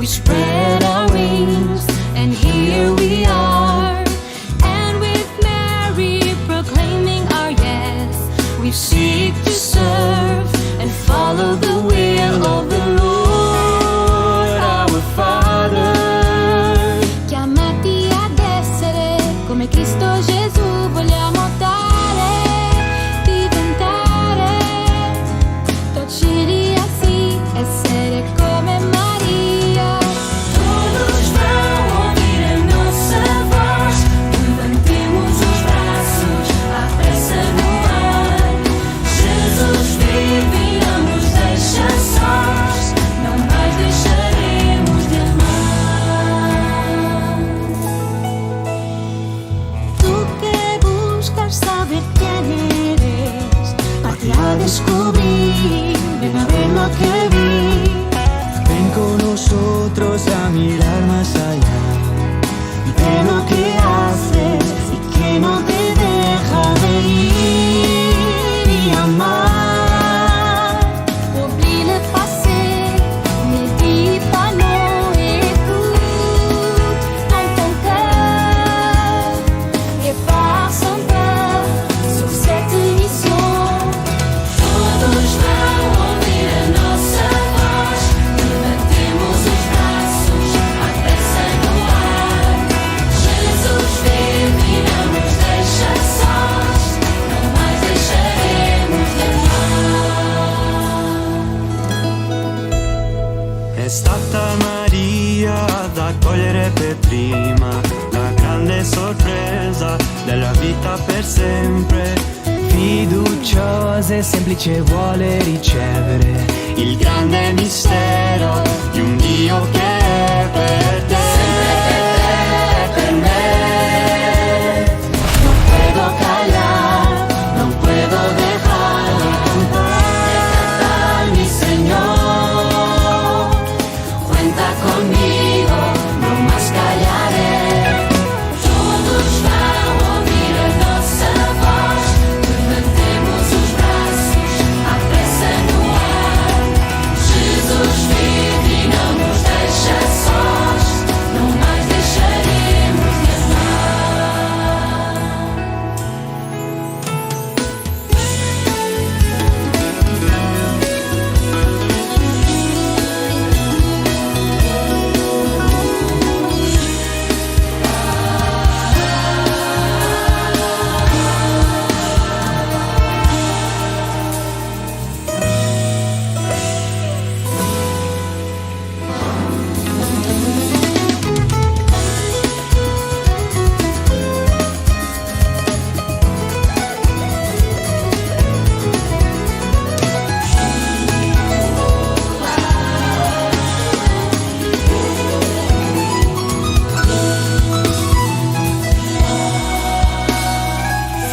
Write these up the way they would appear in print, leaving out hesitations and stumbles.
We spread our wings, and here we are. And with Mary proclaiming our yes, we seek to serve and follow the will of the Lord our Father. Chiamati ad essere come Cristo Gesù, vogliamo dare, diventare docili assim, essere come Maria. Todos vão ouvir a nossa voz, levantemos os braços, a pressa no ar. Jesus vive e não nos deixa sós, não mais deixaremos de amar. Tu que buscas saber quién eres, parte a descubrir, ven a ver lo que vi. Ven con nosotros a mirar más allá de lo que haces y que no te deja de ir y amar. Oublie le passé, ne dis pas non, écoute dans ton cœur et pars sans peur sur cette mission. Todos vão ouvir a nossa voz, levantemos os braços, a pressa no ar. Jesus vive e não nos deixa sós, não mais deixaremos de amar. È stata Maria ad accogliere per prima la grande sorpresa della vita per sempre. Fiduciosa e semplice vuole ricevere il grande mistero di un Dio che è per te, per me. No puedo callar, no puedo dejar de cantar mi Señor. Cuenta conmigo, no más callaré. Todos vão ouvir a nossa voz, levantemos os braços, a pressa no ar. Jesus vive e não nos deixa sós, não mais deixaremos de amar.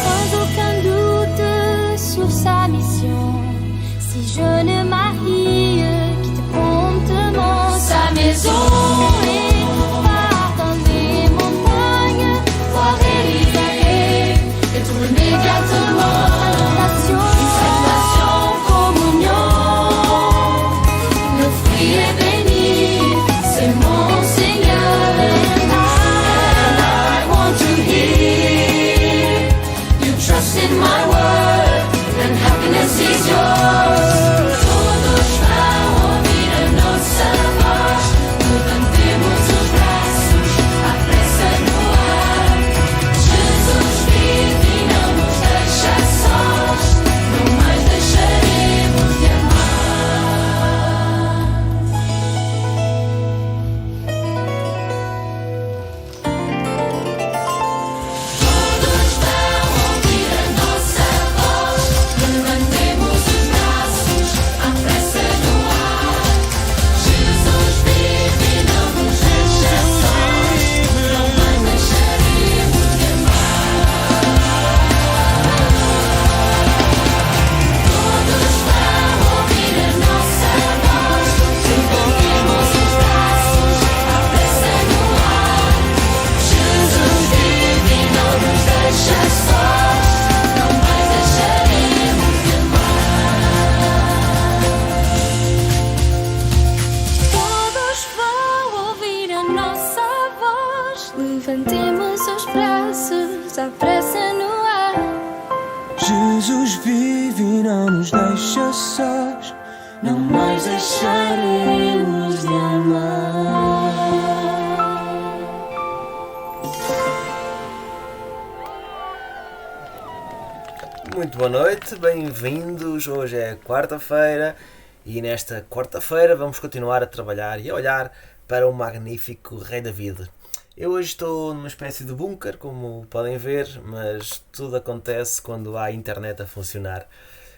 Sans aucun doute sur sa mission, si jeune Marie quitte promptement sa maison et part dans les montagnes, voir Élisabeth et trouve immédiatement salutation, communion. Le fruit est béni, c'est mon Seigneur, and I want to hear you trust in my word, and happiness is yours. Todos vão ouvir a nossa voz, não nos deixa sós, não mais deixaremos de amar. Muito boa noite, bem-vindos. Hoje é quarta-feira e nesta quarta-feira vamos continuar a trabalhar e a olhar para o magnífico Rei David. Eu hoje estou numa espécie de bunker, como podem ver, mas tudo acontece quando há internet a funcionar.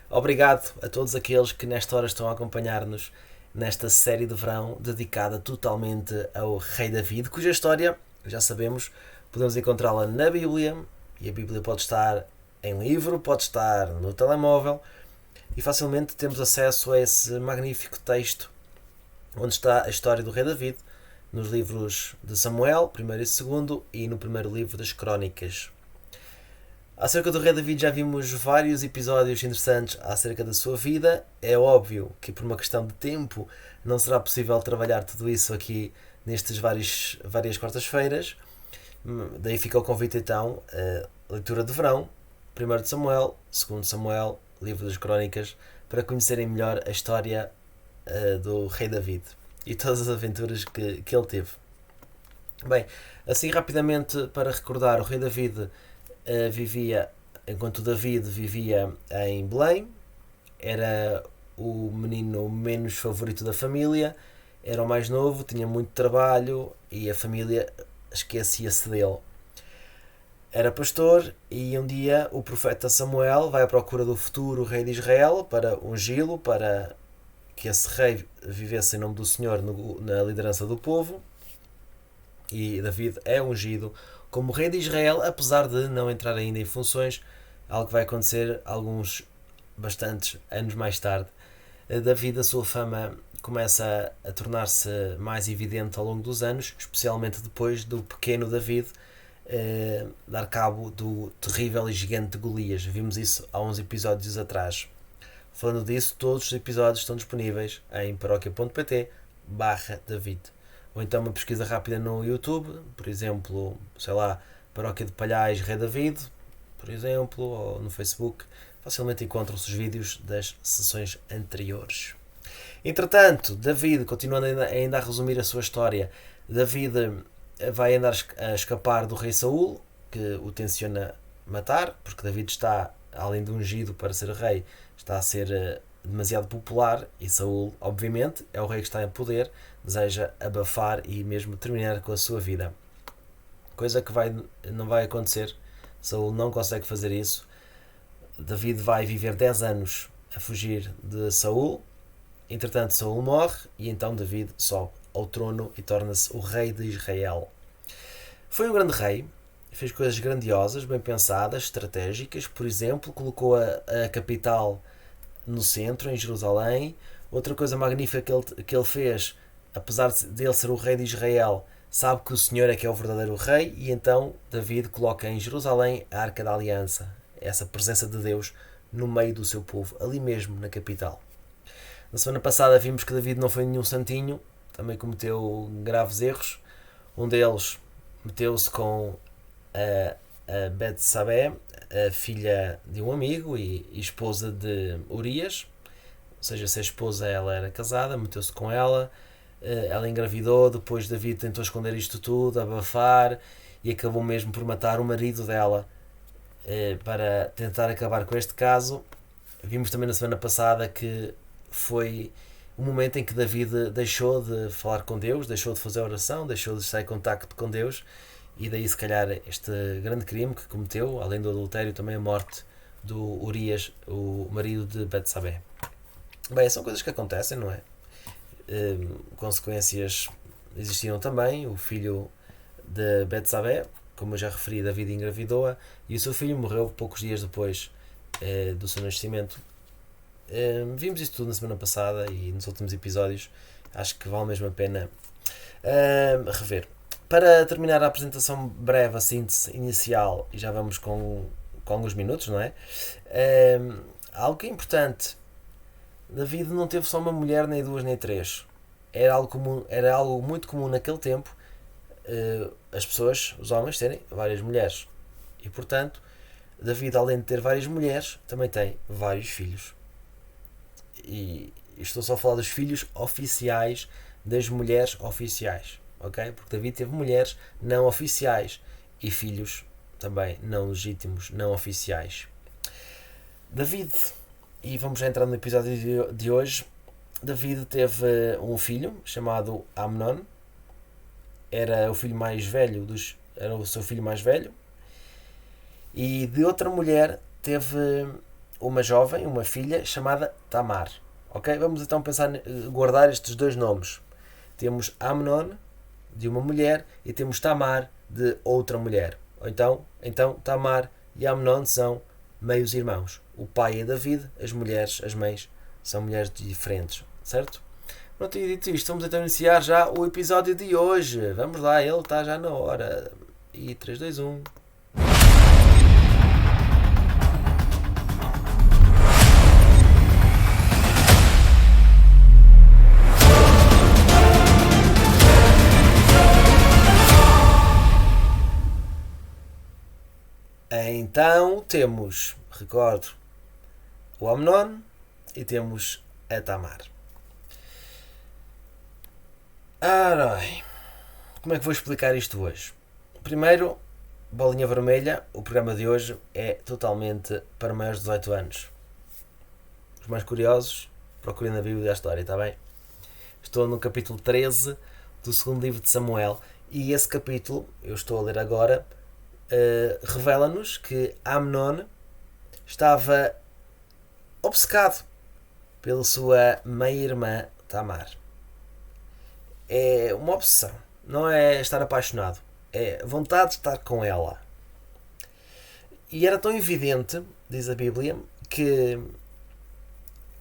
Obrigado a todos aqueles que nesta hora estão a acompanhar-nos nesta série de verão dedicada totalmente ao Rei David, cuja história, já sabemos, podemos encontrá-la na Bíblia, e a Bíblia pode estar em livro, pode estar no telemóvel, e facilmente temos acesso a esse magnífico texto onde está a história do Rei David, nos livros de Samuel, 1º e 2º, e no primeiro livro das Crónicas. Acerca do Rei David já vimos vários episódios interessantes acerca da sua vida. É óbvio que por uma questão de tempo não será possível trabalhar tudo isso aqui nestas várias quartas-feiras. Daí fica o convite então, a leitura de verão, 1º de Samuel, 2º de Samuel, livro das Crónicas, para conhecerem melhor a história do Rei David e todas as aventuras que ele teve. Bem, assim rapidamente para recordar, o Rei David enquanto David vivia em Belém, era o menino menos favorito da família, era o mais novo, tinha muito trabalho e a família esquecia-se dele. Era pastor e um dia o profeta Samuel vai à procura do futuro rei de Israel para ungí-lo, para que esse rei vivesse em nome do Senhor na liderança do povo. E David é ungido como rei de Israel, apesar de não entrar ainda em funções, algo que vai acontecer bastantes anos mais tarde. David, a sua fama começa a tornar-se mais evidente ao longo dos anos, especialmente depois do pequeno David dar cabo do terrível e gigante Golias. Vimos isso há uns episódios atrás. Falando disso, todos os episódios estão disponíveis em paroquia.pt/David. Ou então uma pesquisa rápida no YouTube, por exemplo, Paróquia de Palhais Rei David, por exemplo, ou no Facebook, facilmente encontram-se os vídeos das sessões anteriores. Entretanto, David, continuando ainda a resumir a sua história, David vai andar a escapar do rei Saul, que o tenciona matar, porque David está, além de ungido para ser rei, está a ser demasiado popular e Saul, obviamente, é o rei que está em poder, deseja abafar e mesmo terminar com a sua vida. Coisa que não vai acontecer. Saul não consegue fazer isso. David vai viver 10 anos a fugir de Saul. Entretanto, Saul morre e então David sobe ao trono e torna-se o rei de Israel. Foi um grande rei, fez coisas grandiosas, bem pensadas, estratégicas. Por exemplo, colocou a capital no centro, em Jerusalém. Outra coisa magnífica que ele fez, apesar de ele ser o rei de Israel, sabe que o Senhor é que é o verdadeiro rei, e então David coloca em Jerusalém a Arca da Aliança, essa presença de Deus no meio do seu povo, ali mesmo na capital. Na semana passada vimos que David não foi nenhum santinho, também cometeu graves erros. Um deles meteu-se com a Betsabé, a filha de um amigo e esposa de Urias, ou seja, se a esposa ela era casada, meteu-se com ela, ela engravidou, depois David tentou esconder isto tudo, abafar, e acabou mesmo por matar o marido dela para tentar acabar com este caso. Vimos também na semana passada que foi o momento em que David deixou de falar com Deus, deixou de fazer oração, deixou de estar em contacto com Deus, e daí se calhar este grande crime que cometeu, além do adultério, também a morte do Urias, o marido de Betsabé. Bem, são coisas que acontecem, não é? Consequências existiram também. O filho de Betsabé, como eu já referi, David engravidou-a e o seu filho morreu poucos dias depois do seu nascimento. Vimos isso tudo na semana passada e nos últimos episódios. Acho que vale mesmo a pena rever. Para terminar a apresentação breve, a síntese inicial, e já vamos com alguns minutos, não é? Algo que é importante: David não teve só uma mulher, nem duas, nem três. Era algo muito comum naquele tempo, as pessoas, os homens, terem várias mulheres. E portanto, David, além de ter várias mulheres, também tem vários filhos. e estou só a falar dos filhos oficiais das mulheres oficiais, ok? Porque David teve mulheres não oficiais e filhos também não legítimos, não oficiais. David, e vamos já entrar no episódio de hoje, David teve um filho chamado Amnon, era o filho mais velho era o seu filho mais velho, e de outra mulher teve uma jovem, uma filha chamada Tamar. Ok? Vamos então guardar estes dois nomes. Temos Amnon de uma mulher e temos Tamar de outra mulher. Então Tamar e Amnon são meios irmãos. O pai é David, as mulheres, as mães, são mulheres diferentes, certo? Pronto, e dito isto, vamos então iniciar já o episódio de hoje. Vamos lá, ele está já na hora. E 3, 2, 1. Então temos, recordo, o Amnon e temos a Tamar. Como é que vou explicar isto hoje? Primeiro, bolinha vermelha, o programa de hoje é totalmente para maiores de 18 anos. Os mais curiosos, procurem na Bíblia a história, está bem? Estou no capítulo 13 do segundo livro de Samuel e esse capítulo, eu estou a ler agora, revela-nos que Amnon estava obcecado pela sua meia-irmã Tamar. É uma obsessão, não é estar apaixonado, é vontade de estar com ela. E era tão evidente, diz a Bíblia, que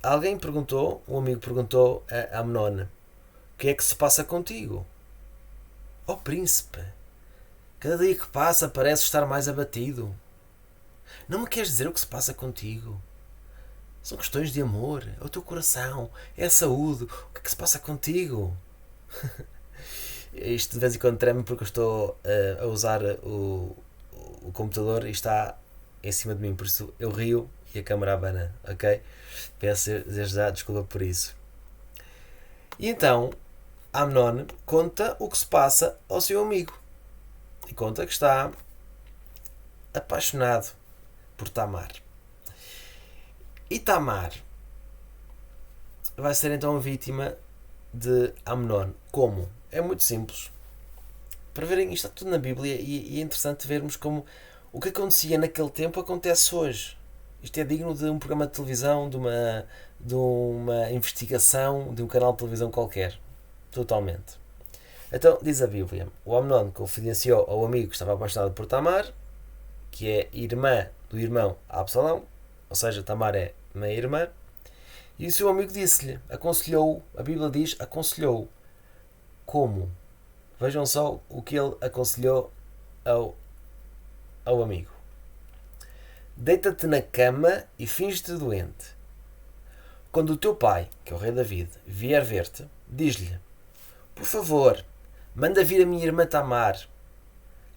um amigo perguntou a Amnon: o que é que se passa contigo? Ó príncipe, cada dia que passa parece estar mais abatido. Não me queres dizer o que se passa contigo? São questões de amor, é o teu coração, é a saúde. O que é que se passa contigo? Isto de vez em quando treme porque eu estou a usar o computador e está em cima de mim, por isso eu rio e a câmera abana, ok? Peço desde já desculpa por isso. E então Amnon conta o que se passa ao seu amigo e conta que está apaixonado por Tamar. E Tamar vai ser então vítima de Amnon. Como? É muito simples. Para verem, isto está tudo na Bíblia e é interessante vermos como o que acontecia naquele tempo acontece hoje. Isto é digno de um programa de televisão, de uma investigação, de um canal de televisão qualquer. Totalmente. Então, diz a Bíblia, o Amnon confidenciou ao amigo que estava apaixonado por Tamar, que é irmã do irmão Absalão, ou seja, Tamar é meia-irmã, e o seu amigo disse-lhe, aconselhou-o, a Bíblia diz, aconselhou-o. Como? Vejam só o que ele aconselhou ao amigo. Deita-te na cama e finge-te doente. Quando o teu pai, que é o rei David, vier ver-te, diz-lhe, por favor, manda vir a minha irmã Tamar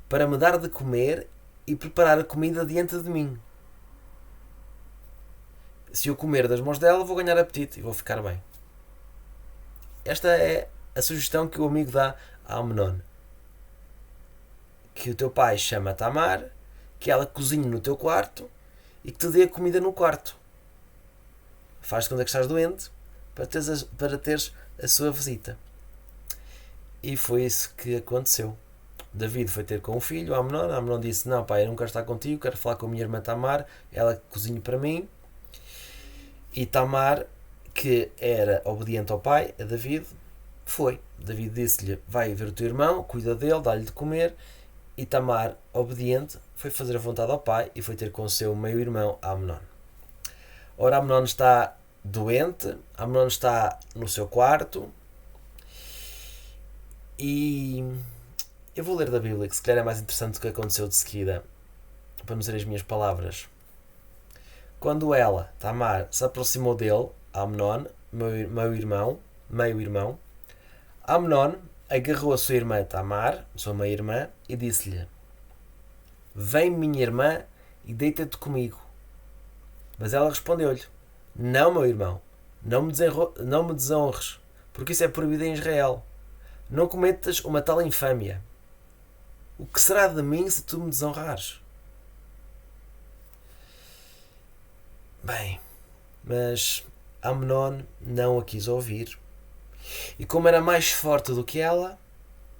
para me dar de comer e preparar a comida diante de mim. Se eu comer das mãos dela, vou ganhar apetite e vou ficar bem. Esta é a sugestão que o amigo dá a Amnon. Que o teu pai chama Tamar, que ela cozinhe no teu quarto e que te dê a comida no quarto. Faz-te quando é que estás doente para teres a sua visita. E foi isso que aconteceu. David foi ter com o filho, Amnon. Amnon disse, não pai, eu não quero estar contigo, quero falar com a minha irmã Tamar, ela cozinha para mim. E Tamar, que era obediente ao pai, a David, foi. David disse-lhe, vai ver o teu irmão, cuida dele, dá-lhe de comer. E Tamar, obediente, foi fazer a vontade ao pai e foi ter com o seu meio-irmão Amnon. Ora, Amnon está doente, Amnon está no seu quarto e eu vou ler da Bíblia, que se calhar é mais interessante do que aconteceu de seguida, para não ser as minhas palavras. Quando ela, Tamar, se aproximou dele, Amnon, meio-irmão, Amnon agarrou a sua irmã Tamar, sua meia-irmã, e disse-lhe, vem minha irmã e deita-te comigo. Mas ela respondeu-lhe, não meu irmão, não me desonres, porque isso é proibido em Israel. Não cometas uma tal infâmia. O que será de mim se tu me desonrares? Bem, mas Amnon não a quis ouvir. E como era mais forte do que ela,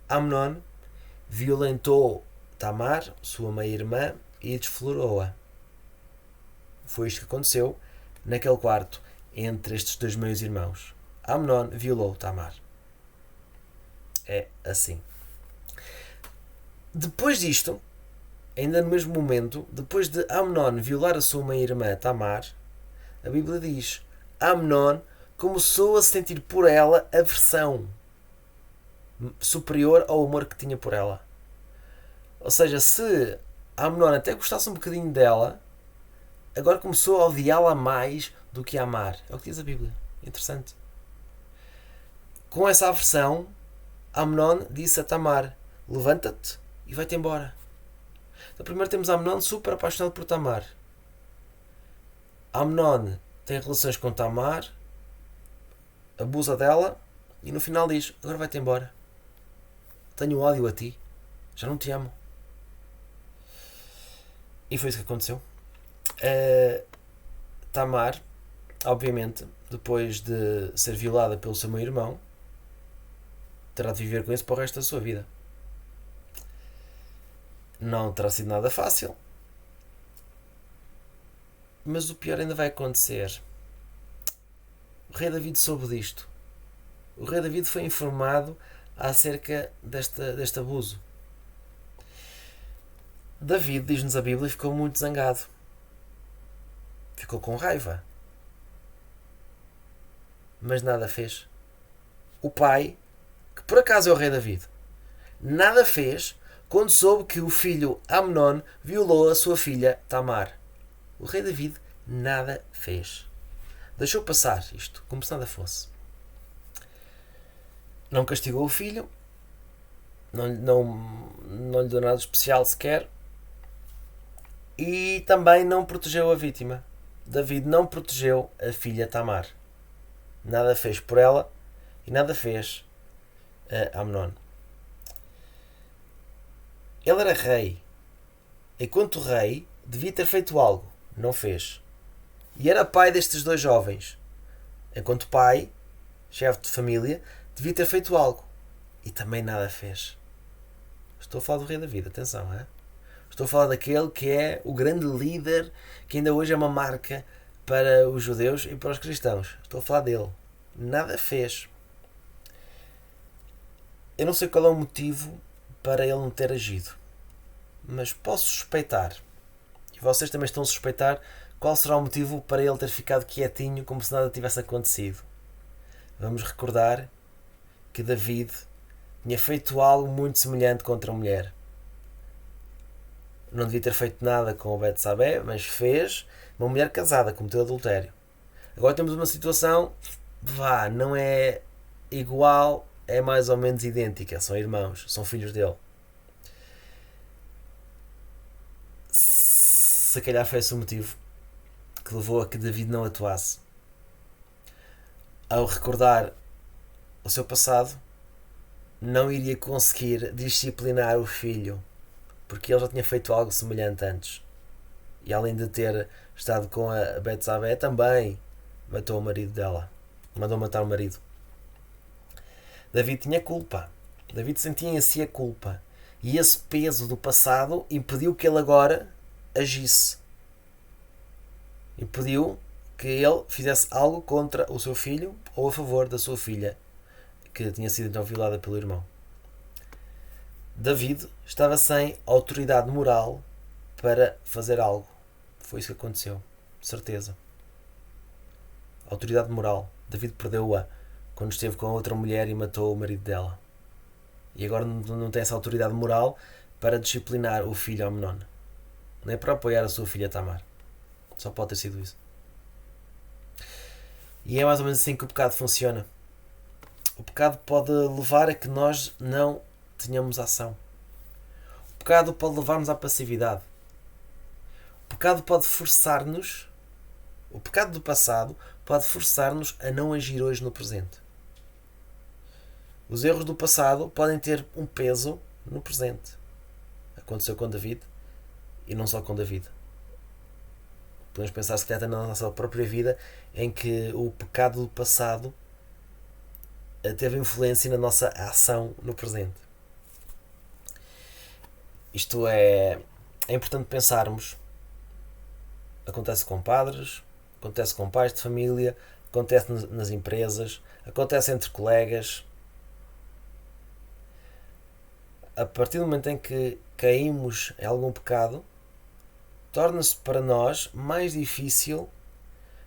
Amnon violentou Tamar, sua meia-irmã, e desflorou-a. Foi isto que aconteceu naquele quarto entre estes dois meus irmãos. Amnon violou Tamar. É assim. Depois disto, ainda no mesmo momento, depois de Amnon violar a sua meia-irmã Tamar, a Bíblia diz: Amnon começou a sentir por ela aversão superior ao amor que tinha por ela. Ou seja, se Amnon até gostasse um bocadinho dela, agora começou a odiá-la mais do que a amar. É o que diz a Bíblia. Interessante. Com essa aversão, Amnon disse a Tamar: levanta-te e vai-te embora. Então, primeiro temos Amnon super apaixonado por Tamar. Amnon tem relações com Tamar, abusa dela e no final diz: agora vai-te embora. Tenho ódio a ti. Já não te amo. E foi isso que aconteceu. Tamar, obviamente, depois de ser violada pelo seu meio-irmão, terá de viver com isso para o resto da sua vida. Não terá sido nada fácil, mas o pior ainda vai acontecer. O rei David soube disto. O rei David foi informado acerca deste abuso. David, diz-nos a Bíblia, ficou muito zangado. Ficou com raiva. Mas nada fez. O pai, que por acaso é o rei David, nada fez quando soube que o filho Amnon violou a sua filha Tamar. O rei David nada fez. Deixou passar isto, como se nada fosse. Não castigou o filho, não lhe deu nada especial sequer, e também não protegeu a vítima. David não protegeu a filha Tamar. Nada fez por ela e nada fez a Amnon. Ele era rei. Enquanto rei, devia ter feito algo. Não fez. E era pai destes dois jovens. Enquanto pai, chefe de família, devia ter feito algo. E também nada fez. Estou a falar do rei David, atenção, é? Estou a falar daquele que é o grande líder, que ainda hoje é uma marca para os judeus e para os cristãos. Estou a falar dele. Nada fez. Eu não sei qual é o motivo para ele não ter agido, mas posso suspeitar, e vocês também estão a suspeitar, qual será o motivo para ele ter ficado quietinho como se nada tivesse acontecido. Vamos recordar que David tinha feito algo muito semelhante contra a mulher. Não devia ter feito nada com o Betsabé, mas fez. Uma mulher casada, cometeu adultério. Agora temos uma situação, não é igual, é mais ou menos idêntica. São irmãos, são filhos dele. Se calhar foi esse o motivo que levou a que David não atuasse. Ao recordar o seu passado, não iria conseguir disciplinar o filho, porque ele já tinha feito algo semelhante antes. E além de ter estado com a Betsabé, também matou o marido dela. Mandou matar o marido. David tinha culpa. David sentia em si a culpa. E esse peso do passado impediu que ele agora agisse. Impediu que ele fizesse algo contra o seu filho ou a favor da sua filha, que tinha sido então violada pelo irmão. David estava sem autoridade moral para fazer algo. Foi isso que aconteceu. De certeza. Autoridade moral. David perdeu-a quando esteve com outra mulher e matou o marido dela. E agora não tem essa autoridade moral para disciplinar o filho Amnon. Nem para apoiar a sua filha Tamar. Só pode ter sido isso. E é mais ou menos assim que o pecado funciona. O pecado pode levar a que nós não tenhamos ação. O pecado pode levar-nos à passividade. O pecado pode forçar-nos. O pecado do passado pode forçar-nos a não agir hoje no presente. Os erros do passado podem ter um peso no presente. Aconteceu com David e não só com David. Podemos pensar, se calhar, na nossa própria vida, em que o pecado do passado teve influência na nossa ação no presente. Isto é importante pensarmos. Acontece com padres, acontece com pais de família, acontece nas empresas, acontece entre colegas. A partir do momento em que caímos em algum pecado, torna-se para nós mais difícil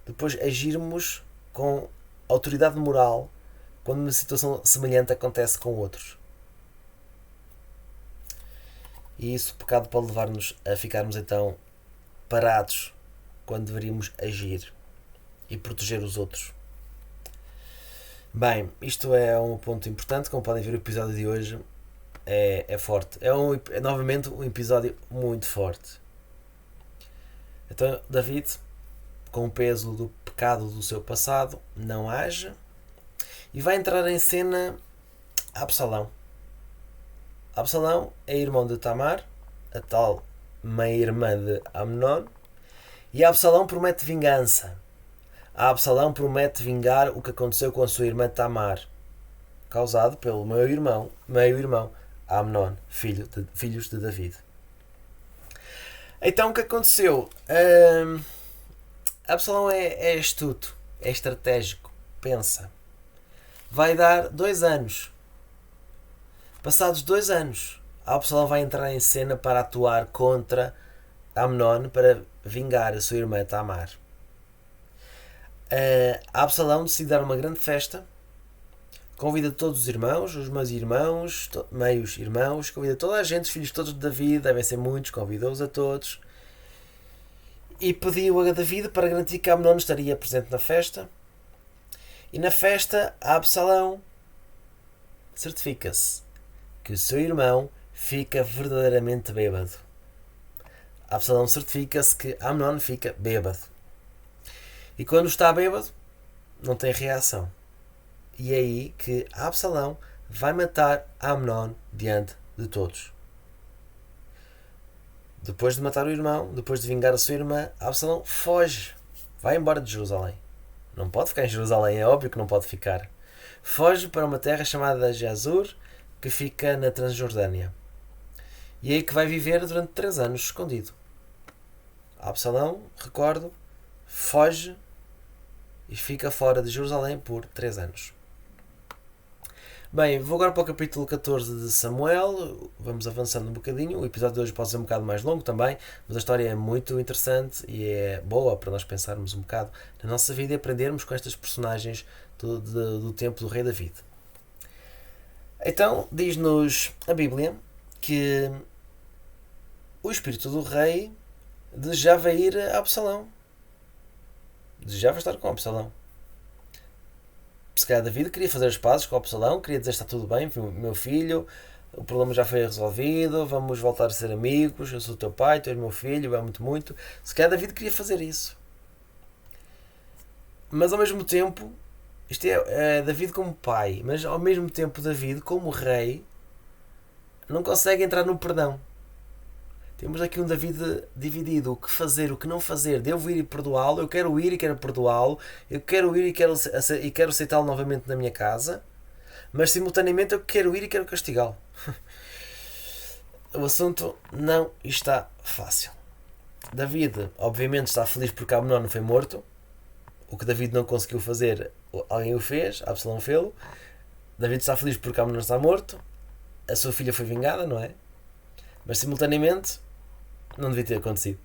depois agirmos com autoridade moral quando uma situação semelhante acontece com outros. E isso, o pecado pode levar-nos a ficarmos então parados quando deveríamos agir e proteger os outros. Bem, isto é um ponto importante. Como podem ver, o episódio de hoje é forte. É novamente um episódio muito forte. Então, David, com o peso do pecado do seu passado, não age e vai entrar em cena Absalão. Absalão é irmão de Tamar, a tal meia-irmã de Amnon, e Absalão promete vingança. Absalão promete vingar o que aconteceu com a sua irmã Tamar, causado pelo meio-irmão Amnon, filhos de David. Então, o que aconteceu? Absalão é astuto, é estratégico, pensa. Vai dar 2 anos. Passados 2 anos, Absalão vai entrar em cena para atuar contra Amnon, para vingar a sua irmã Tamar. Absalão decide dar uma grande festa, convida todos os irmãos, os meus irmãos, meios irmãos, convida toda a gente, os filhos todos de David, devem ser muitos, convidou-os a todos, e pediu a David para garantir que Amnon estaria presente na festa. E na festa, Absalão certifica-se que o seu irmão fica verdadeiramente bêbado. Absalão certifica-se que Amnon fica bêbado. E quando está bêbado, não tem reação. E é aí que Absalão vai matar Amnon diante de todos. Depois de matar o irmão, depois de vingar a sua irmã, Absalão foge. Vai embora de Jerusalém. Não pode ficar em Jerusalém, é óbvio que não pode ficar. Foge para uma terra chamada Jazur, que fica na Transjordânia. E é aí que vai viver durante 3 anos escondido. Absalão, recordo, foge e fica fora de Jerusalém por 3 anos. Bem, vou agora para o capítulo 14 de Samuel. Vamos avançando um bocadinho. O episódio de hoje pode ser um bocado mais longo também, mas a história é muito interessante e é boa para nós pensarmos um bocado na nossa vida e aprendermos com estas personagens do tempo do rei David. Então, diz-nos a Bíblia que o espírito do rei desejava ir a Absalão. Desejava estar com Absalão. Se calhar David queria fazer as pazes com Absalão, queria dizer: está tudo bem, meu filho, o problema já foi resolvido, vamos voltar a ser amigos, eu sou o teu pai, tu és meu filho, eu amo muito. Se calhar David queria fazer isso. Mas ao mesmo tempo, isto é David como pai, mas ao mesmo tempo David como rei não consegue entrar no perdão. Temos aqui um David dividido, o que fazer, o que não fazer. Devo ir e perdoá-lo, eu quero ir e quero perdoá-lo, eu quero ir e quero aceitá-lo novamente na minha casa, mas simultaneamente eu quero ir e quero castigá-lo. O assunto não está fácil. David, obviamente, está feliz porque Amnon foi morto. O que David não conseguiu fazer, alguém o fez, Absalão fê-lo. David está feliz porque Amnon está morto. A sua filha foi vingada, não é? Mas simultaneamente não devia ter acontecido.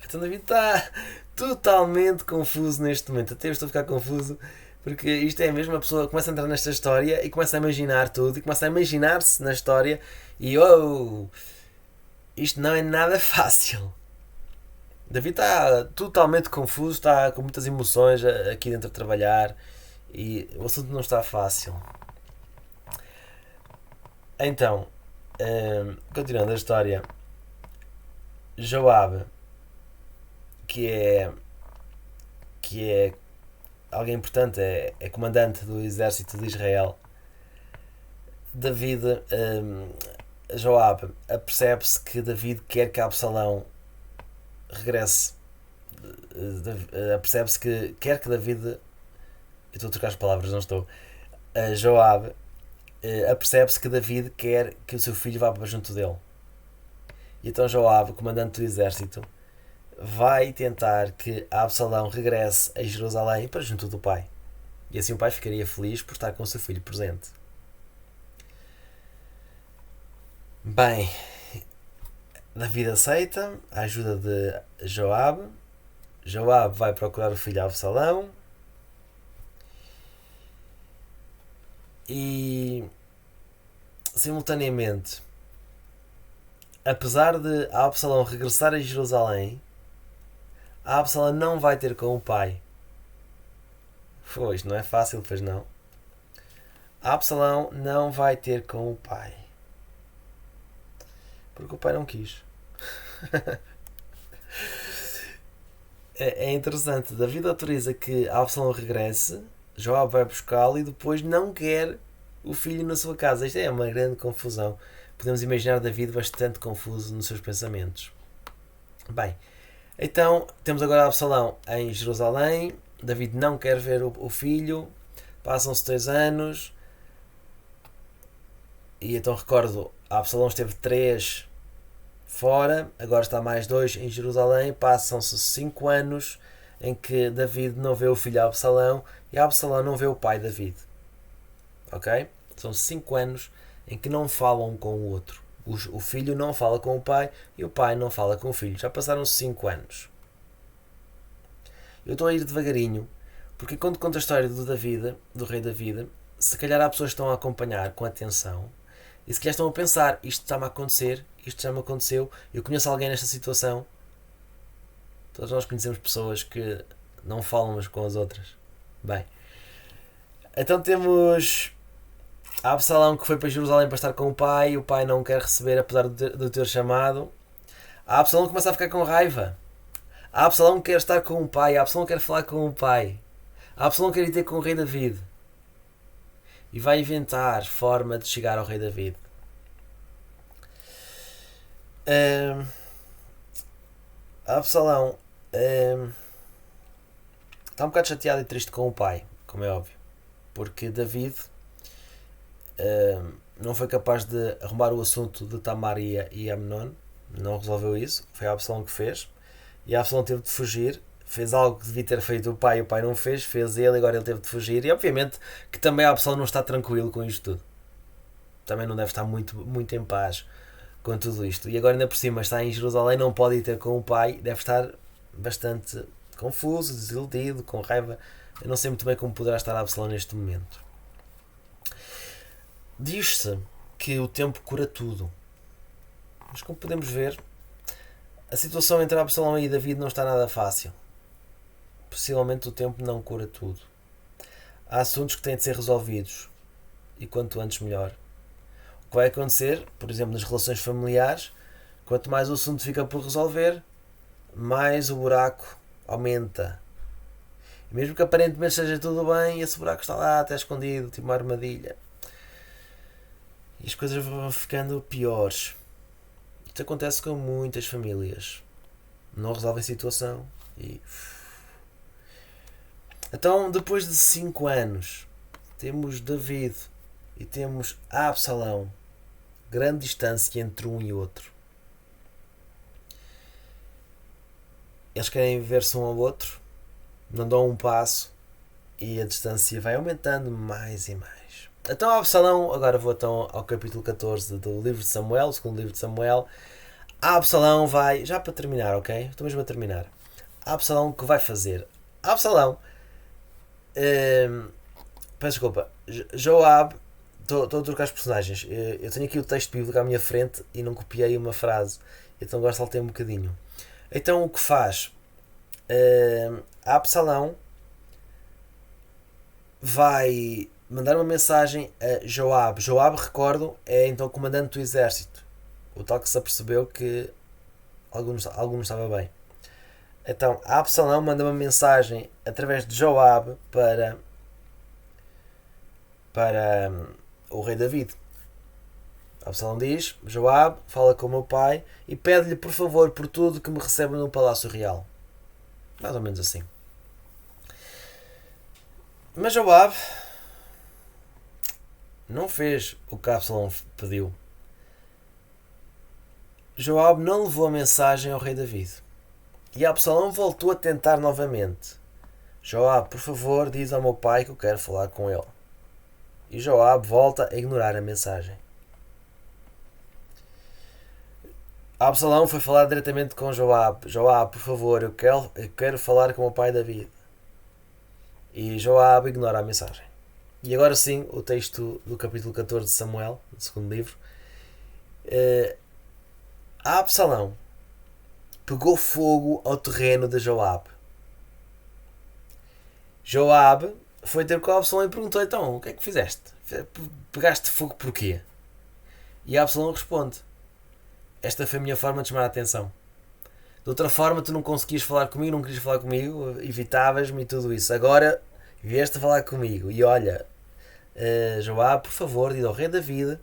Então David está totalmente confuso neste momento. Até eu estou a ficar confuso, porque isto é mesmo, a pessoa começa a entrar nesta história e começa a imaginar tudo, e começa a imaginar-se na história, e isto não é nada fácil. David está totalmente confuso, está com muitas emoções aqui dentro a trabalhar, e o assunto não está fácil. Então, continuando a história, Joabe, que é alguém importante, é comandante do exército de Israel. David, Joabe, apercebe-se que David quer que Absalão regresse. Apercebe-se que quer que David. Eu estou a trocar as palavras, não estou. Joabe apercebe-se que David quer que o seu filho vá para junto dele. E então Joabe, comandante do exército, vai tentar que Absalão regresse a Jerusalém para junto do pai. E assim o pai ficaria feliz por estar com o seu filho presente. Bem, David aceita a ajuda de Joabe. Joabe vai procurar o filho Absalão. E simultaneamente, apesar de Absalão regressar a Jerusalém, Absalão não vai ter com o pai. Pois, não é fácil, pois não. Absalão não vai ter com o pai. Porque o pai não quis. É interessante. David autoriza que Absalão regresse. Joabe vai buscá-lo e depois não quer o filho na sua casa. Isto é uma grande confusão. Podemos imaginar David bastante confuso nos seus pensamentos. Bem, então temos agora Absalão em Jerusalém. David não quer ver o filho. Passam-se 2 anos. E então recordo, Absalão esteve 3 fora. Agora está mais 2 em Jerusalém. Passam-se 5 anos em que David não vê o filho Absalão e Absalão não vê o pai David. Ok? São 5 anos em que não falam um com o outro. O filho não fala com o pai e o pai não fala com o filho. Já passaram 5 anos. Eu estou a ir devagarinho, porque quando conto a história do David, do rei David, se calhar há pessoas que estão a acompanhar com atenção e se calhar estão a pensar, isto está-me a acontecer, isto já me aconteceu, eu conheço alguém nesta situação. Todos nós conhecemos pessoas que não falam umas com as outras. Bem, então temos Absalão que foi para Jerusalém para estar com o pai não quer receber apesar de ter chamado. Absalão começa a ficar com raiva. Absalão quer estar com o pai, Absalão quer falar com o pai. Absalão quer ir ter com o rei David. E vai inventar forma de chegar ao rei David. Absalão está um bocado chateado e triste com o pai, como é óbvio, porque David não foi capaz de arrumar o assunto de Tamar e Amnon, não resolveu isso, foi Absalão que fez, e Absalão teve de fugir, fez algo que devia ter feito o pai não fez ele, agora ele teve de fugir, e obviamente que também Absalão não está tranquilo com isto tudo, também não deve estar muito em paz com tudo isto, e agora ainda por cima está em Jerusalém, não pode ir ter com o pai, deve estar bastante confuso, desiludido, com raiva. Eu não sei muito bem como poderá estar Absalão neste momento. Diz-se que o tempo cura tudo, mas como podemos ver, a situação entre Absalão e David não está nada fácil. Possivelmente o tempo não cura tudo. Há assuntos que têm de ser resolvidos e quanto antes melhor. O que vai acontecer, por exemplo, nas relações familiares, quanto mais o assunto fica por resolver, mais o buraco aumenta. E mesmo que aparentemente esteja tudo bem, esse buraco está lá até escondido, tipo uma armadilha. E as coisas vão ficando piores. Isto acontece com muitas famílias. Não resolvem a situação e... Então, depois de 5 anos, temos David e temos Absalão. Grande distância entre um e outro. Eles querem ver-se um ao outro, não dão um passo e a distância vai aumentando mais e mais. Então Absalão, agora vou então ao capítulo 14 do livro de Samuel, o segundo livro de Samuel. Absalão vai, já para terminar, ok? Estou mesmo a terminar. Absalão, o que vai fazer? Absalão, peço desculpa, Joabe, estou a trocar os personagens. Eu tenho aqui o texto bíblico à minha frente e não copiei uma frase, então agora saltei um bocadinho. Então o que faz? Absalão vai mandar uma mensagem a Joabe. Joabe, recordo, é então o comandante do exército. O tal que se apercebeu que algo não estava bem. Então, Absalão manda uma mensagem através de Joabe para o rei David. Absalão diz: Joabe, fala com o meu pai e pede-lhe por favor por tudo que me recebe no palácio real. Mais ou menos assim. Mas Joabe não fez o que Absalão pediu. Joabe não levou a mensagem ao rei David. E Absalão voltou a tentar novamente. Joabe, por favor, diz ao meu pai que eu quero falar com ele. E Joabe volta a ignorar a mensagem. Absalão foi falar diretamente com Joabe. Joabe, por favor, eu quero falar com o meu pai David. E Joabe ignora a mensagem. E agora sim, o texto do capítulo 14 de Samuel, do segundo livro. Absalão pegou fogo ao terreno de Joabe. Joabe foi ter com Absalão e perguntou: então, o que é que fizeste? Pegaste fogo porquê? E Absalão responde: esta foi a minha forma de chamar a atenção. De outra forma, tu não conseguias falar comigo, não querias falar comigo, evitavas-me e tudo isso. Agora vieste a falar comigo. E olha, Joabe, por favor, diz ao rei David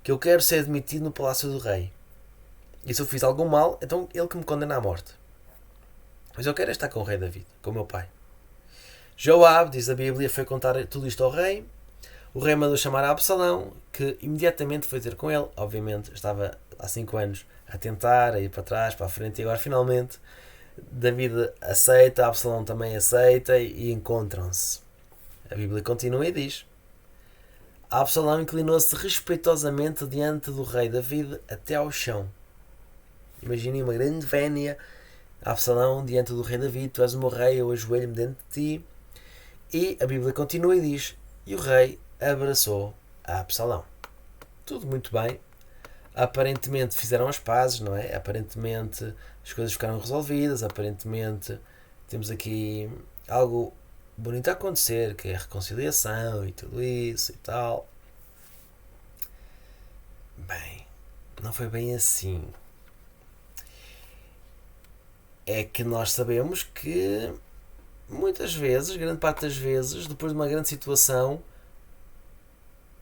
que eu quero ser admitido no palácio do rei. E se eu fiz algum mal, então ele que me condena à morte. Mas eu quero estar com o rei David, com o meu pai. Joabe, diz a Bíblia, foi contar tudo isto ao rei. O rei mandou chamar a Absalão, que imediatamente foi ter com ele. Obviamente, estava há 5 anos a tentar, a ir para trás, para a frente, e agora finalmente David aceita, Absalão também aceita e encontram-se. A Bíblia continua e diz: Absalão inclinou-se respeitosamente diante do rei David até ao chão. Imaginem uma grande vénia. Absalão diante do rei David: tu és o meu rei, eu ajoelho-me diante de ti. E a Bíblia continua e diz: e o rei abraçou a Absalão. Tudo muito bem. Aparentemente fizeram as pazes, não é? Aparentemente as coisas ficaram resolvidas. Aparentemente temos aqui algo bonito a acontecer, que é a reconciliação e tudo isso e tal. Bem, não foi bem assim. É que nós sabemos que muitas vezes, grande parte das vezes, depois de uma grande situação,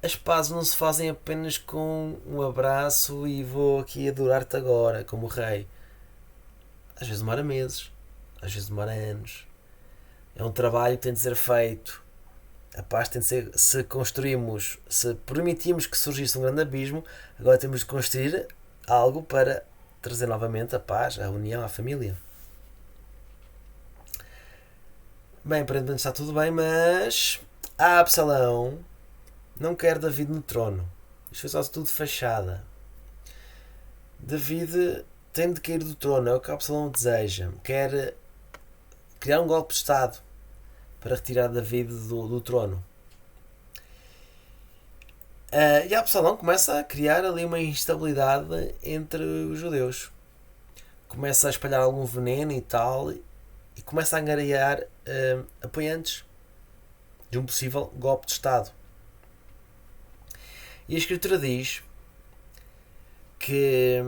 as pazes não se fazem apenas com um abraço e vou aqui adorar-te agora, como rei. Às vezes demora meses, às vezes demora anos. É um trabalho que tem de ser feito. A paz tem de ser, se construímos, se permitimos que surgisse um grande abismo, agora temos de construir algo para trazer novamente a paz, a união, a família. Bem, aparentemente está tudo bem, mas Absalão não quer David no trono. Isto foi só tudo fachada. David tem de cair do trono, é o que Absalão deseja. Quer criar um golpe de Estado para retirar David do trono. E Absalão começa a criar ali uma instabilidade entre os judeus. Começa a espalhar algum veneno e tal, e começa a angariar apoiantes de um possível golpe de Estado. E a Escritura diz que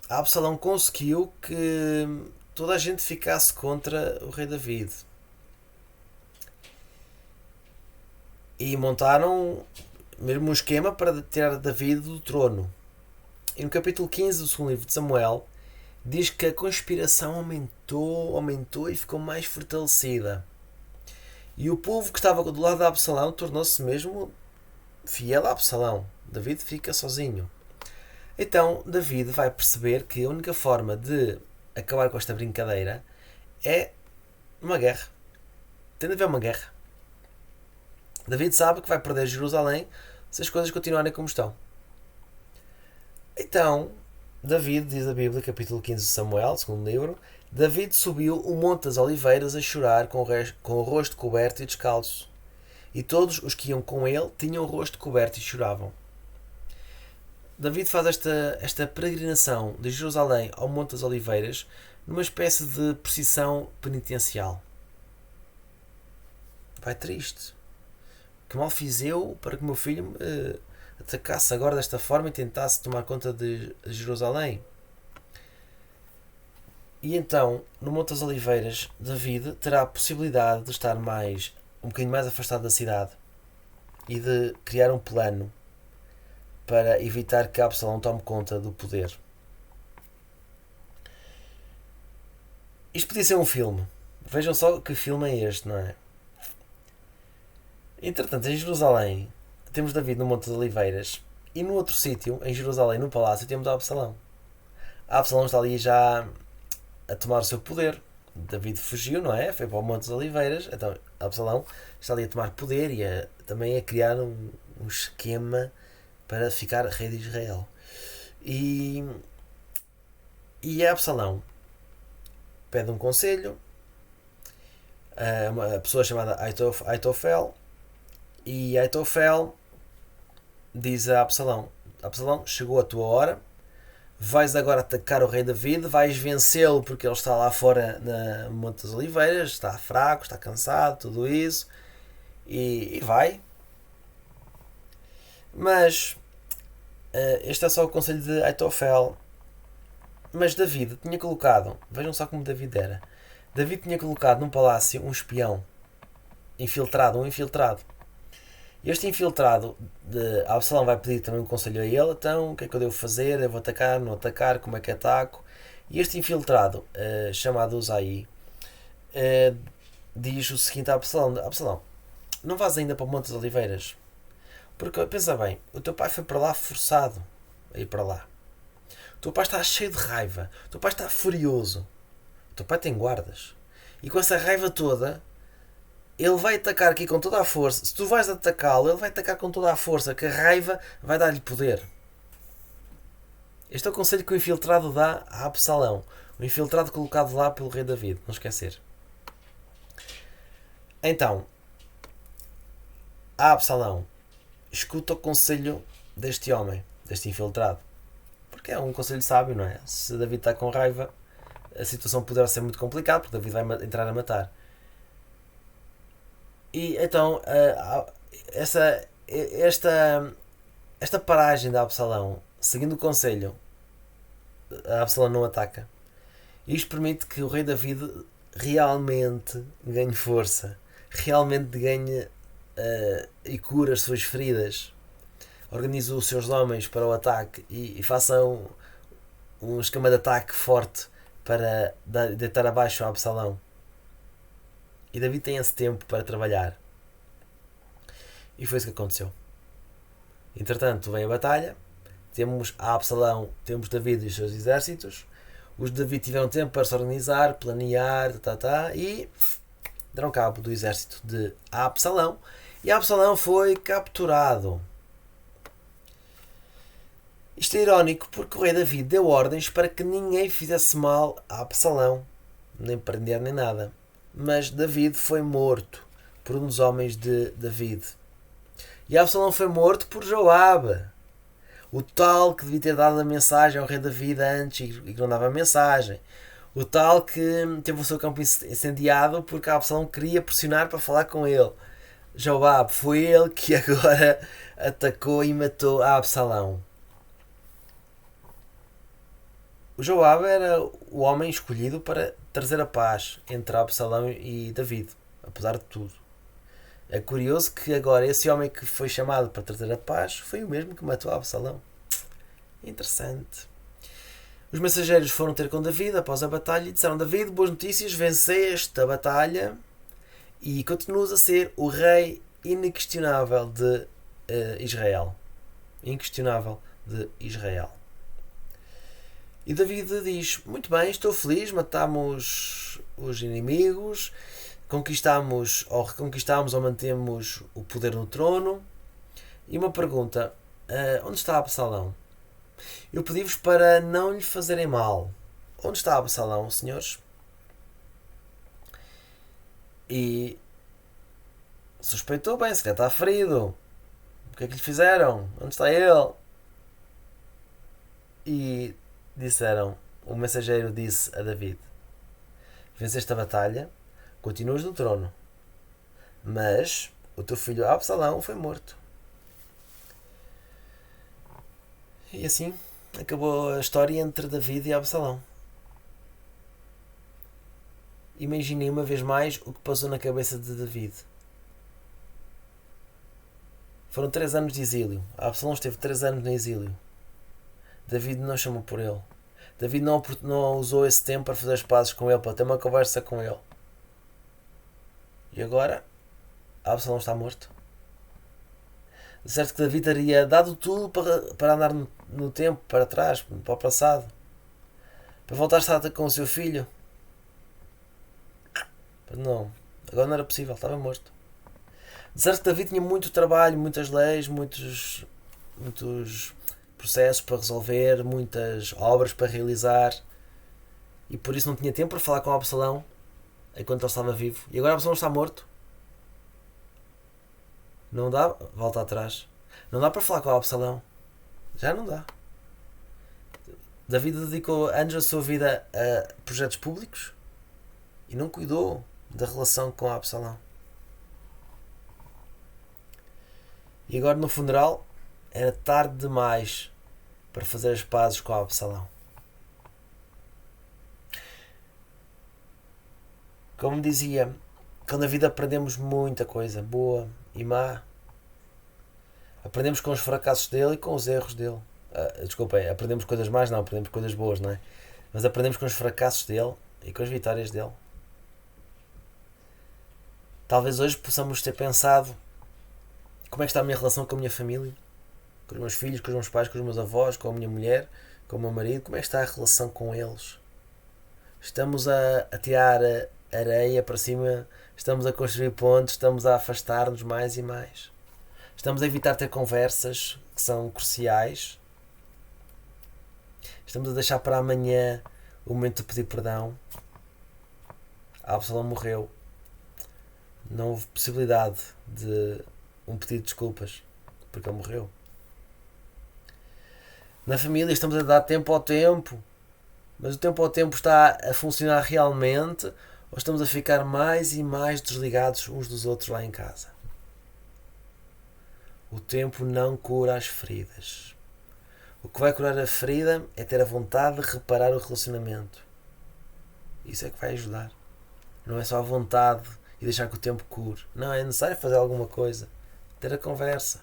Absalão conseguiu que toda a gente ficasse contra o rei David. E montaram mesmo um esquema para tirar David do trono. E no capítulo 15 do segundo livro de Samuel diz que a conspiração aumentou e ficou mais fortalecida. E o povo que estava do lado de Absalão tornou-se mesmo fiel a Absalão. David fica sozinho. Então David vai perceber que a única forma de acabar com esta brincadeira é uma guerra. Tem de haver uma guerra. David sabe que vai perder Jerusalém se as coisas continuarem como estão. Então David, diz a Bíblia, capítulo 15 de Samuel, segundo livro, David subiu o Monte das Oliveiras a chorar com o rosto coberto e descalço. E todos os que iam com ele tinham o rosto coberto e choravam. David faz esta peregrinação de Jerusalém ao Monte das Oliveiras numa espécie de procissão penitencial. Vai triste. Que mal fiz eu para que o meu filho me atacasse agora desta forma e tentasse tomar conta de Jerusalém? E então, no Monte das Oliveiras, David terá a possibilidade de estar um bocadinho mais afastado da cidade e de criar um plano para evitar que Absalão tome conta do poder. Isto podia ser um filme. Vejam só que filme é este, não é? Entretanto, em Jerusalém, temos David no Monte das Oliveiras e no outro sítio, em Jerusalém, no palácio, temos Absalão. Absalão está ali já a tomar o seu poder. David fugiu, não é? Foi para o Monte das Oliveiras. Então, Absalão está ali a tomar poder e também a criar um esquema para ficar rei de Israel. E Absalão pede um conselho a uma pessoa chamada Aitofel, e Aitofel diz a Absalão: Absalão, chegou a tua hora, vais agora atacar o rei David, vais vencê-lo porque ele está lá fora na Monte das Oliveiras, está fraco, está cansado, tudo isso, e vai. Mas este é só o conselho de Aitofel. Mas David tinha colocado, vejam só como David era. David tinha colocado num palácio um espião um infiltrado. Este infiltrado de Absalão vai pedir também um conselho a ele. Então, o que é que eu devo fazer? Devo atacar, não atacar? Como é que ataco? E este infiltrado, chamado Uzai, diz o seguinte a Absalão: Absalão, não vás ainda para o Monte das Oliveiras? Porque, pensa bem, o teu pai foi para lá forçado a ir para lá. O teu pai está cheio de raiva. O teu pai está furioso. O teu pai tem guardas. E com essa raiva toda, ele vai atacar aqui com toda a força. Se tu vais atacá-lo, ele vai atacar com toda a força, que a raiva vai dar-lhe poder. Este é o conselho que o infiltrado dá a Absalão. O infiltrado colocado lá pelo rei David. Não esquecer. Então, a Absalão escuta o conselho deste homem, deste infiltrado. Porque é um conselho sábio, não é? Se David está com raiva, a situação poderá ser muito complicada, porque David vai entrar a matar. E então, esta paragem da Absalão, seguindo o conselho, a Absalão não ataca. Isto permite que o rei David realmente ganhe força, realmente ganhe e cure as suas feridas, organize os seus homens para o ataque e façam um esquema de ataque forte para deitar abaixo a Absalão. E David tem esse tempo para trabalhar. E foi isso que aconteceu. Entretanto, vem a batalha. Temos a Absalão, temos David e os seus exércitos. Os de David tiveram tempo para se organizar, planear, e deram cabo do exército de Absalão. E Absalão foi capturado. Isto é irónico porque o rei David deu ordens para que ninguém fizesse mal a Absalão, nem prender nem nada. Mas David foi morto por um dos homens de David. E Absalão foi morto por Joabe, o tal que devia ter dado a mensagem ao rei David antes e que não dava a mensagem. O tal que teve o seu campo incendiado porque Absalão queria pressionar para falar com ele. Joabe foi ele que agora atacou e matou a Absalão. O Joabe era o homem escolhido para trazer a paz entre Absalão e David, apesar de tudo. É curioso que agora esse homem que foi chamado para trazer a paz foi o mesmo que matou Absalão. Interessante. Os mensageiros foram ter com David após a batalha e disseram: David, boas notícias, venceste a batalha e continuas a ser o rei inquestionável de Israel. Inquestionável de Israel. E David diz: muito bem, estou feliz, matámos os inimigos, reconquistámos ou mantemos o poder no trono. E uma pergunta: onde está Absalão? Eu pedi-vos para não lhe fazerem mal. Onde está Absalão, senhores? E suspeitou bem, se calhar está ferido. O que é que lhe fizeram? Onde está ele? E disseram, o mensageiro disse a David: venceste a batalha, continuas no trono, mas o teu filho Absalão foi morto. E assim acabou a história entre David e Absalão. imaginem uma vez mais o que passou na cabeça de David. Foram 3 anos de exílio. Absalão esteve 3 anos no exílio. David não chamou por ele. David não usou esse tempo para fazer as pazes com ele, para ter uma conversa com ele. E agora, Absalão está morto. De certo que David teria dado tudo para andar no tempo, para trás, para o passado. Para voltar a estar com o seu filho. Mas não, agora não era possível, estava morto. De certo que David tinha muito trabalho, muitas leis, muitos processos para resolver, muitas obras para realizar. E por isso não tinha tempo para falar com Absalão enquanto ele estava vivo. E agora Absalão está morto. Não dá, volta atrás. Não dá para falar com Absalão. Já não dá. David dedicou anos da sua vida a projetos públicos e não cuidou da relação com Absalão. E agora no funeral era tarde demais para fazer as pazes com Absalão. Como dizia, quando na vida aprendemos muita coisa, boa e má. Aprendemos com os fracassos dele e com os erros dele. Desculpem, aprendemos coisas más, não, aprendemos coisas boas, não é? Mas aprendemos com os fracassos dele e com as vitórias dele. Talvez hoje possamos ter pensado: como é que está a minha relação com a minha família? Com os meus filhos, com os meus pais, com os meus avós, com a minha mulher, com o meu marido? Como é que está a relação com eles? Estamos a tirar areia para cima, estamos a construir pontes, estamos a afastar-nos mais e mais. Estamos a evitar ter conversas que são cruciais. Estamos a deixar para amanhã o momento de pedir perdão. Absalão morreu. Não houve possibilidade de um pedido de desculpas, porque ele morreu. Na família estamos a dar tempo ao tempo, mas o tempo ao tempo está a funcionar realmente, ou estamos a ficar mais e mais desligados uns dos outros lá em casa? O tempo não cura as feridas. O que vai curar a ferida é ter a vontade de reparar o relacionamento. Isso é que vai ajudar. Não é só a vontade e deixar que o tempo cure. Não, é necessário fazer alguma coisa. Ter a conversa.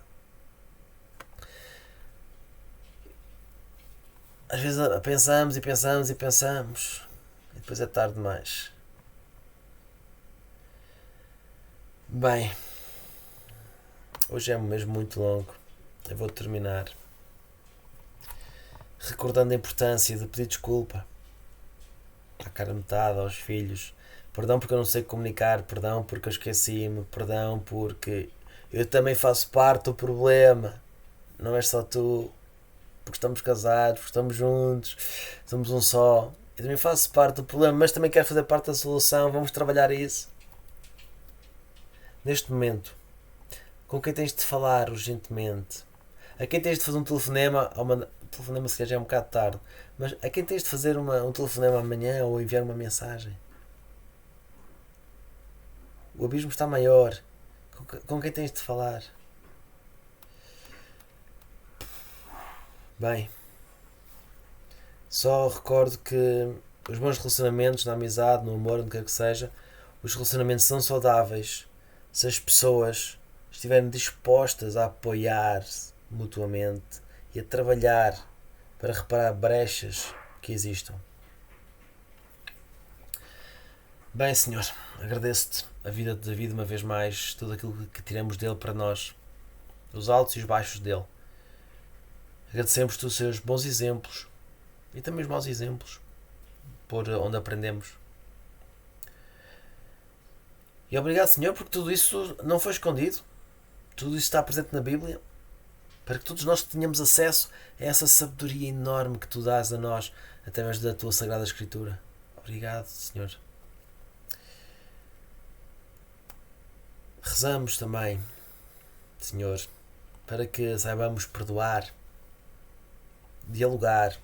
Às vezes pensamos e pensamos e pensamos e depois é tarde demais. Bem, hoje é mesmo muito longo. Eu vou terminar recordando a importância de pedir desculpa à cara metade, aos filhos. Perdão porque eu não sei comunicar, perdão porque eu esqueci-me, perdão porque eu também faço parte do problema. Não és só tu, porque estamos casados, porque estamos juntos, somos um só. Eu também faço parte do problema, mas também quero fazer parte da solução. Vamos trabalhar isso. Neste momento, com quem tens de falar urgentemente? A quem tens de fazer um telefonema? Telefonema se calhar já é um bocado tarde, mas a quem tens de fazer um telefonema amanhã ou enviar uma mensagem? O abismo está maior. Com quem tens de falar? Bem, só recordo que os bons relacionamentos na amizade, no amor, onde quer que seja, os relacionamentos são saudáveis se as pessoas estiverem dispostas a apoiar-se mutuamente e a trabalhar para reparar brechas que existam. Bem, Senhor, agradeço-te a vida de David uma vez mais, tudo aquilo que tiramos dele para nós, os altos e os baixos dele. Agradecemos-te os seus bons exemplos e também os maus exemplos, por onde aprendemos. E obrigado, Senhor, porque tudo isso não foi escondido, tudo isso está presente na Bíblia, para que todos nós tenhamos acesso a essa sabedoria enorme que tu dás a nós através da tua Sagrada Escritura. Obrigado, Senhor. Rezamos também, Senhor, para que saibamos perdoar, dialogar,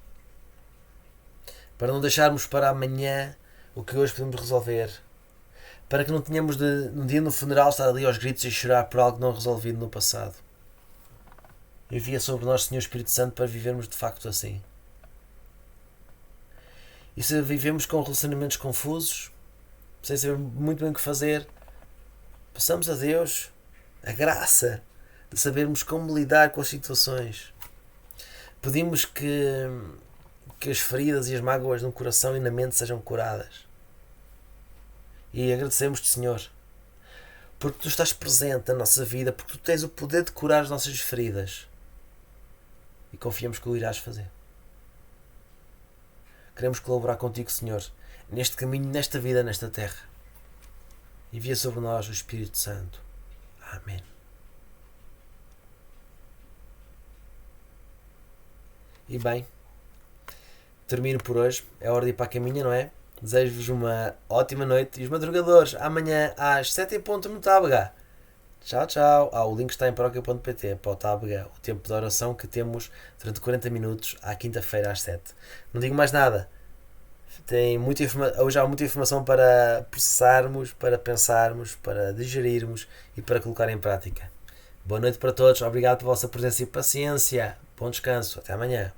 para não deixarmos para amanhã o que hoje podemos resolver, para que não tenhamos de, num dia no funeral, estar ali aos gritos e chorar por algo não resolvido no passado. Envia sobre nós, Senhor Espírito Santo, para vivermos de facto assim. E se vivemos com relacionamentos confusos, sem saber muito bem o que fazer, peçamos a Deus a graça de sabermos como lidar com as situações. Pedimos que as feridas e as mágoas no coração e na mente sejam curadas. E agradecemos-te, Senhor, porque tu estás presente na nossa vida, porque tu tens o poder de curar as nossas feridas. E confiamos que o irás fazer. Queremos colaborar contigo, Senhor, neste caminho, nesta vida, nesta terra. Envia sobre nós o Espírito Santo. Amém. E bem, termino por hoje. É hora de ir para a caminha, não é? Desejo-vos uma ótima noite. E os madrugadores, amanhã às 7h no Tábega. Tchau, tchau. O link está em paróquia.pt para o Tábega, o tempo de oração que temos durante 40 minutos à quinta-feira às 7. Não digo mais nada. Hoje há muita informação para processarmos, para pensarmos, para digerirmos e para colocar em prática. Boa noite para todos. Obrigado pela vossa presença e paciência. Bom descanso. Até amanhã.